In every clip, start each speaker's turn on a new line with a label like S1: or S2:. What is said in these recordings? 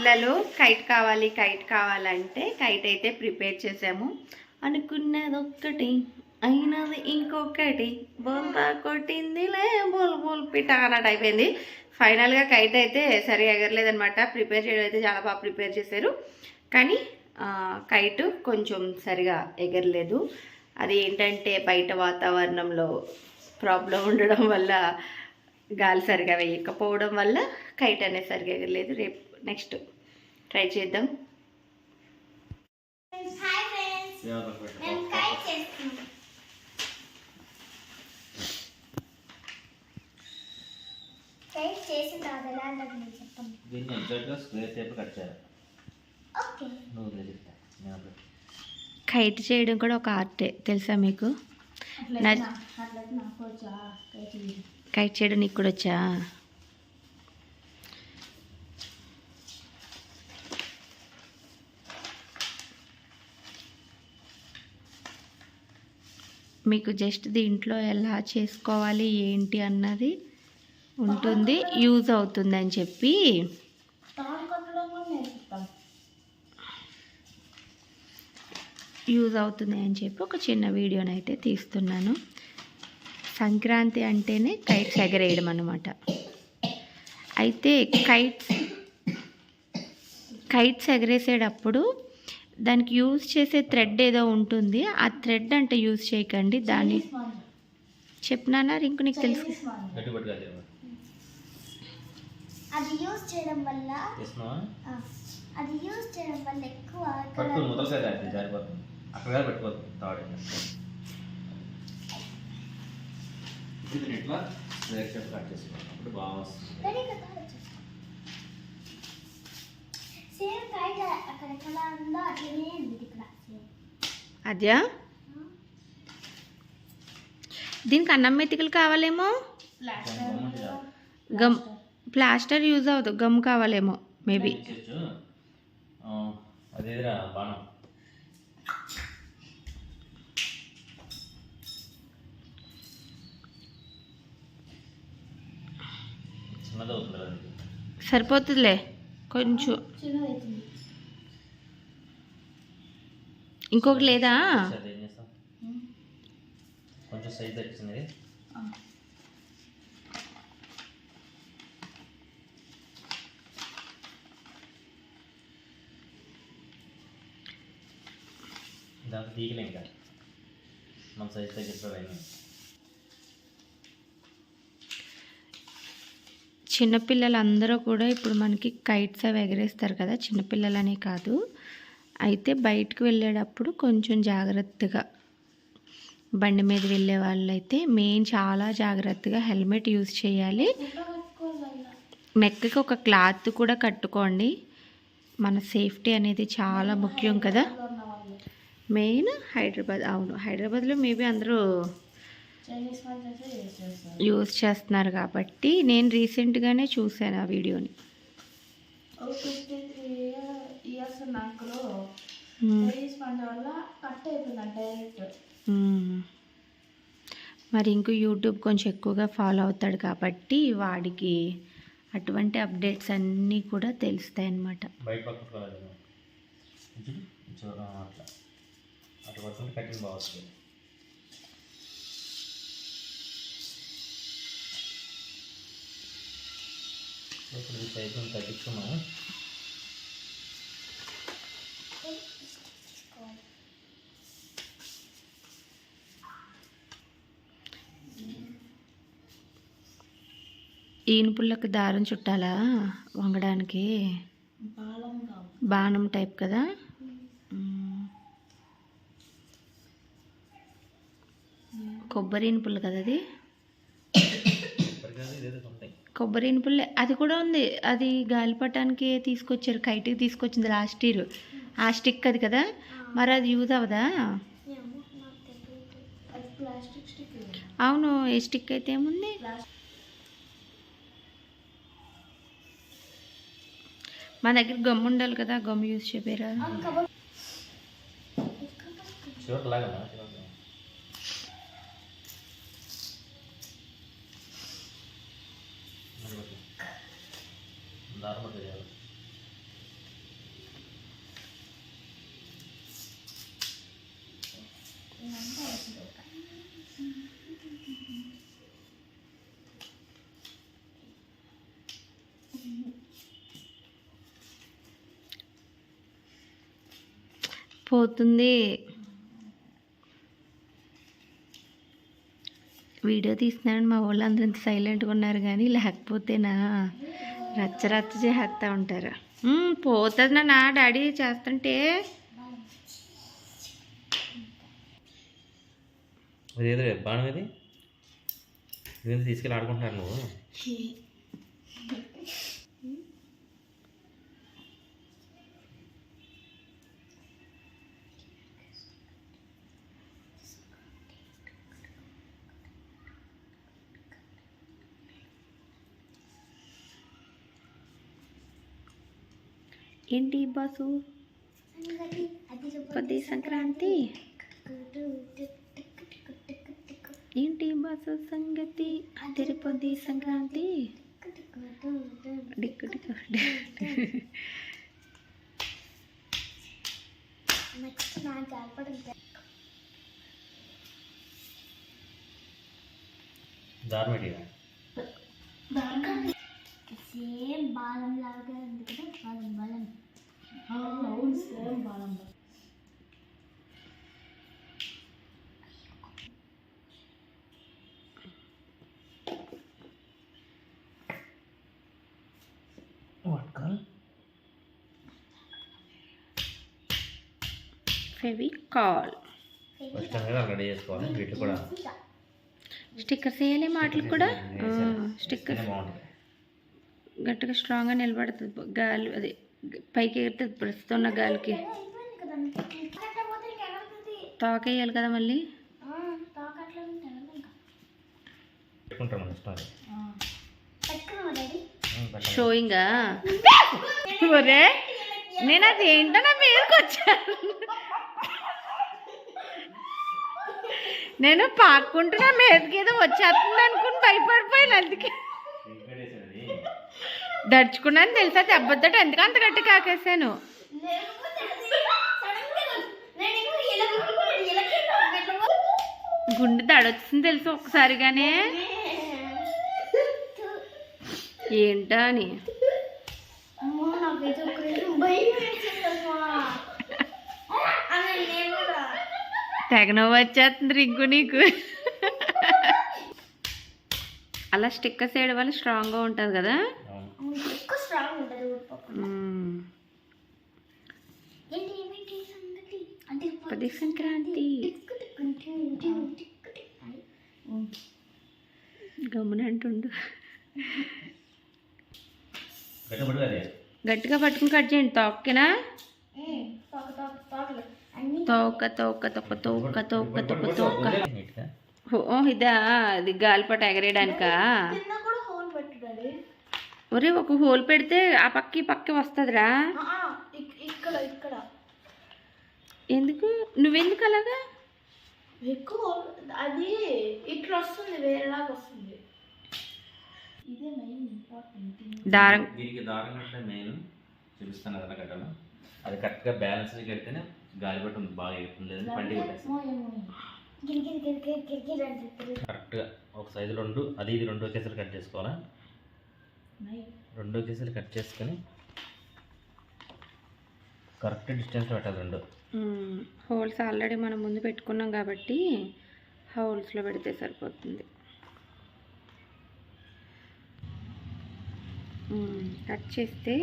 S1: పిల్లలు కైట్ కావాలంటే కైట్ అయితే ప్రిపేర్ చేసాము. అనుకున్నది ఒక్కటి అయినది ఇంకొకటి, బోల్తా కొట్టిందిలే బోల్ బోల్ పిట అన్నట్టు అయిపోయింది. ఫైనల్గా కైట్ అయితే సరిగా ఎగరలేదనమాట. ప్రిపేర్ చేయడం అయితే చాలా బాగా ప్రిపేర్ చేశారు, కానీ కైట్ కొంచెం సరిగా ఎగరలేదు. అది ఏంటంటే బయట వాతావరణంలో ప్రాబ్లం ఉండడం వల్ల, గాలి సరిగా వేయకపోవడం వల్ల కైట్ అనేది సరిగా ఎగరలేదు. రేపు నెక్స్ట్ ట్రై చేద్దాం. కైట్ చేయడం కూడా ఒక ఆర్టే, తెలుసా మీకు? కైట్ చేయడం నీకు కూడా వచ్చా? మీకు జస్ట్ దీంట్లో ఎలా చేసుకోవాలి ఏంటి అన్నది ఉంటుంది, యూజ్ అవుతుంది అని చెప్పి ఒక చిన్న వీడియోని అయితే తీస్తున్నాను. సంక్రాంతి అంటేనే కైట్స్ ఎగరేయడం అన్నమాట. అయితే కైట్స్ ఎగరేసేటప్పుడు దానికి యూజ్ చేసే థ్రెడ్ ఏదో ఉంటుంది. ఆ థ్రెడ్ అంటే యూజ్ చేయకండి. దాన్ని చెప్పినానా రింకు, నీకు తెలుసు.
S2: అది యూజ్ చేయడం వల్ల ఎక్కువ
S1: అద్యా దీనికి అన్నం మెతికలు కావాలేమో. గమ్ ప్లాస్టర్ యూజ్ అవ్వదు, గమ్ కావాలేమో మేబీ. సరిపోతుందిలే కొంచెం. ఇంకొకటి లేదా? కొంచెం సైజ్ వచ్చింది. దాంట్లో తీయలేం కదా, మన సైజ్ తగ్గిపోయినా. చిన్నపిల్లలందరూ కూడా ఇప్పుడు మనకి కైట్స్ అవి ఎగరేస్తారు కదా, చిన్నపిల్లలనే కాదు. అయితే బయటకు వెళ్ళేటప్పుడు కొంచెం జాగ్రత్తగా, బండి మీద వెళ్ళే వాళ్ళైతే మెయిన్ చాలా జాగ్రత్తగా హెల్మెట్ యూజ్ చేయాలి. నెక్కి ఒక క్లాత్ కూడా కట్టుకోండి. మన సేఫ్టీ అనేది చాలా ముఖ్యం కదా. మెయిన్ హైదరాబాద్, అవును హైదరాబాద్లో మేబీ అందరూ యూజ్ చేస్తున్నారు కాబట్టి నేను రీసెంట్గానే చూశాను ఆ వీడియోని. మరి ఇంకో యూట్యూబ్ కొంచెం ఎక్కువగా ఫాలో అవుతాడు కాబట్టి వాడికి అటువంటి అప్డేట్స్ అన్నీ కూడా తెలుస్తాయి అన్నమాట. తగ్గించుకున్నాము. ఈయన పుల్లకి దారం చుట్టాలా వంగడానికి? బాణం టైప్ కదా. కొబ్బరి పుల్ల కదా అది. కొబ్బరి పుల్లే అది కూడా ఉంది. అది గాలిపటానికి తీసుకొచ్చారు, కైట్కి తీసుకొచ్చింది లాస్ట్ ఇయర్. ఆ స్టిక్ అది కదా, మరి అది యూజ్ అవ్వదా? అవును, ఏ స్టిక్ అయితే ఏముంది. మా దగ్గర గమ్ ఉండాలి కదా, గమ్ యూజ్ చేయరా? పోతుంది. వీడియో తీస్తున్నాను మా వాళ్ళు అందరూ ఇంత సైలెంట్గా ఉన్నారు, కానీ లేకపోతేనా రచ్చ రచ్చ చేస్తూ ఉంటారు. పోతుంది నా డాడీ చేస్తుంటే.
S3: అదేదో బాణం ఇది ఇదేంటి తీసుకెళ్ళి ఆడుకుంటున్నారు నువ్వు?
S1: ఏంటి బాసు పది సంక్రాంతి, ఏంటి బాసు సంగతి, అదిరిపోద్ది సంక్రాంతి. డిక్కు డిక్కు.
S2: నెక్స్ట్ నాకు కలపడం
S3: దారుమేటిగా
S2: సేమ్ బాలం లాగా ఉంది కదా, బాలం బాలం.
S1: అవును సేమ్ బాగుంది. ఫెవికాల్
S3: ఫస్ట్ అనేది రెడీ చేసుకోవాలి. వీటికి కూడా
S1: స్టిక్కర్స్ వేయాలి, మాటలు కూడా స్టిక్కర్
S3: బాగుంటుంది.
S1: గట్టిగా స్ట్రాంగ్గా నిలబడుతుంది. గాలి అది పైకి ఎగురుతుంది ప్రస్తుతం ఉన్న గాలికి. తోక వేయాలి కదా మళ్ళీ.
S3: పెట్టుకుంటాం మన ఇష్టం అది.
S1: షోయింగా ఒరే నేను అది ఏంటో నా మీదకి వచ్చాను. నేను పాక్కుంటున్నా మీదకి ఏదో వచ్చేస్తుంది అనుకుని భయపడిపోయాను. అందుకే దడుచుకున్నాను తెలుసా, దెబ్బతో ఎందుకు అంత గట్టి కాకేసాను. గుండె దడొచ్చింది తెలుసు ఒక్కసారిగానే. ఏంటా అని తెగ నవ్వు వచ్చేస్తుంది రింకు నీకు. అలా స్టిక్కర్స్ వేయడం వల్ల స్ట్రాంగ్గా ఉంటుంది కదా. పది సంక్రాంతి గమ్మునంటుండు. గట్టిగా పట్టుకుని కట్ చేయండి. తోక్కేనా తోక తోక తొక్క తోక తోక తొక్క తోక. ఇదా అది గాలిపట ఎగరేయడానికా? ఒరే ఒక హోల్ పెడితే ఆ పక్కి పక్కి వస్తుందిరా. ఎందుకు నువ్వెందుకు అలాగా?
S2: ఎక్కువ అది ఇట్లా వస్తుంది, వేరేలాగా వస్తుంది. ఇదే మెయిన్ ఇంపార్టెంట్.
S1: దారం
S3: దీనికి దారం కట్టే మెయిన్ చూపిస్తాను కదా కట్టాను. అది కరెక్ట్గా బ్యాలెన్స్ కడితేనే గాలిపట బాగా ఎగుతుంది, లేదంటే పండి కరెక్ట్గా ఒక సైజు రెండు అది ఇది రెండు ఒకేసారి కట్ చేసుకోవాలా. రెండు ఒకేసారి కట్ చేసుకొని కరెక్ట్ డిస్టెన్స్ పెట్టాలి రెండు.
S1: హోల్స్ ఆల్రెడీ మనం ముందు పెట్టుకున్నాం కాబట్టి హోల్స్లో పెడితే సరిపోతుంది. కట్ చేస్తే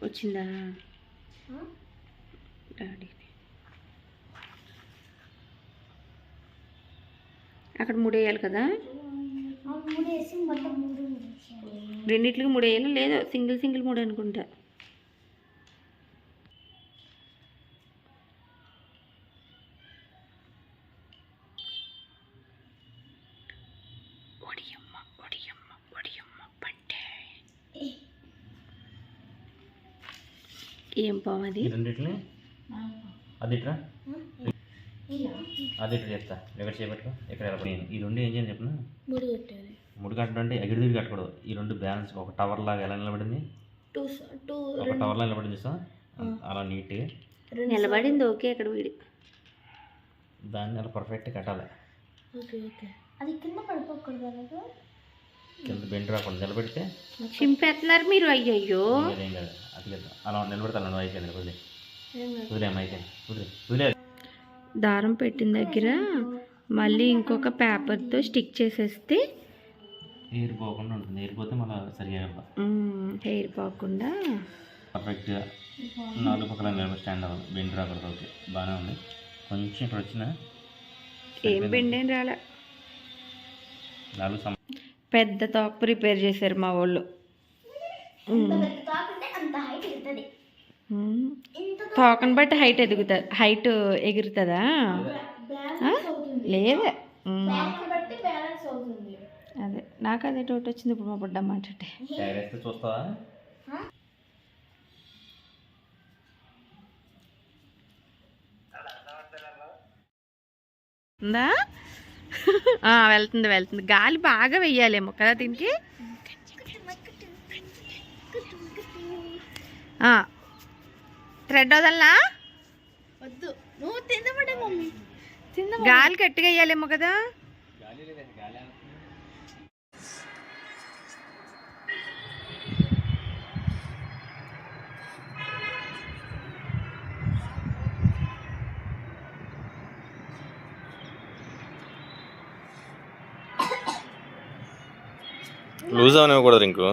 S1: వచ్చిందా డాడీ? అక్కడ మూడేయాలి కదా, రెండిట్లకి మూడేయాలి. లేదు సింగిల్ సింగిల్ మూడు అనుకుంటా. ఏం పాము అది?
S3: రెండిట్లని అది ఇట్రా అది ఇట్లా చేస్తా. ఎక్కడ చేపట్టుకో ఎక్కడ నేను ఈ రెండు ఏం చేయని చెప్పిన ముడి కట్టడం అంటే ఎగిరి తిరిగి కట్టకూడదు. ఈ రెండు బ్యాలెన్స్ ఒక టవర్ లాగా ఎలా నిలబడింది, ఒక టవర్ లాగా నిలబడింది చూస్తా, అలా నీట్గా
S1: నిలబడింది. ఓకే అక్కడ వీడి
S3: దాన్ని అలా పర్ఫెక్ట్గా కట్టాలి.
S2: Okay okay. అది కింద పడిపోకూడదు అలాగా,
S3: కింద బెండ్ రాకుండా నిలబెడితే
S1: చింపేస్తున్నారు మీరు. అయ్యయ్యో
S3: ఏం కాదు. అది కదా అలా నిలబెడతాను. నువ్వు అయిపోయింది. వదిలే వదిలేం అయిపోయింది. వదిలే.
S1: దారం పెట్టిన దగ్గర మళ్ళీ ఇంకొక పేపర్తో స్టిక్ చేసేస్తే
S3: ఎయిర్ పోకుండా ఉంటుంది. ఎయిర్ పోతే మళ్ళీ సరిగా
S1: హెయిర్ పోకుండా
S3: పర్ఫెక్ట్గా 4 పక్కల నిలబడి స్టాండ్ అవ్వాలి. బెండ్ రాకూడదు. ఓకే బాగానే ఉంది. కొంచెం ఇక్కడ వచ్చిన
S1: ఏం బెండేం రాలే.
S3: 4
S1: పెద్ద తోక ప్రిపేర్ చేశారు మా వాళ్ళు.
S2: అంత హైట్ ఎగుతుంది.
S1: తోకను బట్టి హైట్ ఎగురుతుందా? లేదా
S2: బట్టి బ్యాలెన్స్ అవుతుంది.
S1: అదే నాకు అదే డౌట్ వచ్చింది ఇప్పుడు మా బుడ్డమ్మ అంటే.
S3: చూస్తావా?
S1: ఉందా? వెళ్తుంది వెళ్తుంది. గాలి బాగా వెయ్యాలేమో కదా దీనికి. థ్రెడ్ వదలనా?
S2: వద్దు, నువ్వు తిందపడే మమ్మీ.
S1: గాలి గట్టిగా వెయ్యాలేమో కదా.
S3: లూజ్ అవనివ్వకూడదు ఇంకో.